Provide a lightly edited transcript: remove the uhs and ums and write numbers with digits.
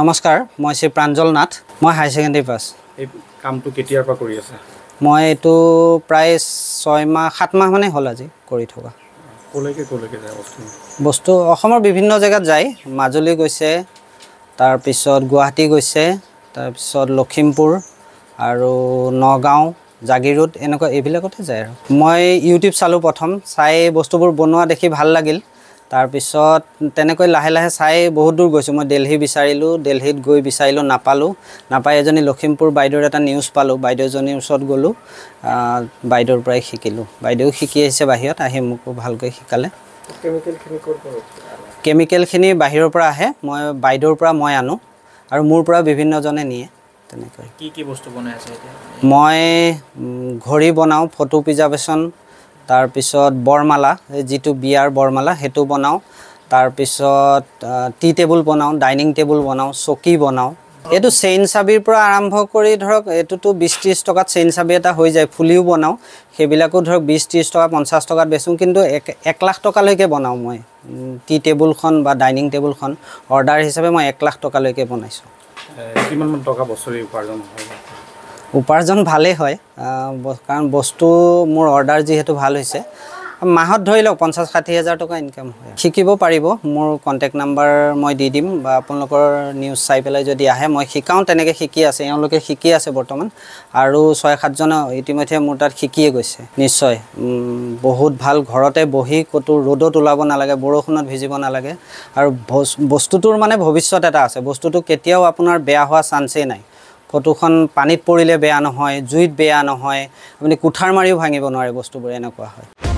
নমস্কাৰ মই শ্ৰী প্ৰাঞ্জল নাথ মই হাই সেকেন্ডাৰী পাস এই কামটো কেতিয়াৰ পৰা কৰি আছে মই এটো প্ৰায় 6 মাহ 7 মাহ মানে হল আজি কৰি থকা কোলৈকে যায় বস্তু অসমৰ বিভিন্ন জায়গাত যায় মাজুলী গৈছে তাৰ পিছত গুৱাহাটী গৈছে তাৰ পিছত লখিমপুৰ আৰু নগাঁও জাগিৰোড এনেকুৱা এইবিলাকতে যায় আৰু মই ইউটিউব চালো প্ৰথম চাই বস্তুবোৰ বনোৱা দেখি ভাল লাগিল তাৰ পিছত তেনেকৈ লাহে লাহে চাই বহুত দূৰ গৈছো মই দিল্লী বিচাৰিলো দিল্লীত গৈ বিচাৰিলো নাপাই এজনী লখিমপুৰ বাইদেউৰ এটা নিউজ পালো বাইদেউজনীৰ ওচৰত গলো বাইদেউৰ পৰাই শিকিলো বাইদেউ শিকি আহিছে বাহিৰত আহি মোক ভালকৈ শিকালে কেমিকেল খিনি বাহিৰৰ পৰা আহে মই বাইদেউৰ পৰা মই আনো আৰু মোৰ পৰা বিভিন্ন জনে নিয়ে তেনেকৈ কি বস্তু বনাই আছে এতিয়া মই ঘড়ি বনাও ফটো প্ৰিজাৰ্ভেশন তাৰ পিছত বৰমালা যেটো বিয়াৰ বৰমালা হেতু বনাও তাৰ পিছত টি টেবুল বনাও ডাইনিং টেবুল বনাও চকী বনাও এটো চেইন চাবিৰ পৰা আৰম্ভ কৰি ধৰক এটোটো 20-30 টকাত চেইন চাবি এটা হৈ যায় ফুলিও বনাও হেবিলাকো ধৰক 20-30 টকা 50 টকাত বেচুম কিন্তু 1 লাখ টকা লৈকে বনাও মই টি টেবুলখন বা ডাইনিং টেবুলখন অৰ্ডাৰ হিচাপে মই 1 লাখ টকা লৈকে বনাইছো কিমান মান টকা বছৰি উপাৰ্জন হয় উপাৰ্জন ভালে হয় কাৰণ বস্তু মোৰ অৰ্ডাৰ যেহেতু ভাল হৈছে মাহত ধৰি লওক 50-60 হাজাৰ টকা ইনকাম হয় শিকিব পাৰিব মোৰ কন্টাক্ট নাম্বাৰ মই দি দিম বা আপোনালোকৰ নিউজ চাই পেলাই যদি আহে মই শিকাও তেনেকৈ শিকি আছে এওঁলোকে শিকি আছে বৰ্তমান আৰু 6-7 জন ইতিমধ্যে মোৰ তাত শিকিয়ে গৈছে নিশ্চয় বহুত ভাল ঘৰতে বহি কটো ৰ'দত ওলাব নালাগে বৰষুণত ভিজিব নালাগে আৰু বস্তুটোৰ মানে ভৱিষ্যত এটা আছে বস্তুটো কেতিয়াও আপোনাৰ বেয়া হোৱা চান্সে নাই ফটোখন পানীত পৰিলে বেয়া নহয় জুইত বেয়া নহয় আপুনি কুঠাৰ মাৰিও ভাঙিব নোৱাৰে বস্তুবোৰ এনেকুৱা হয়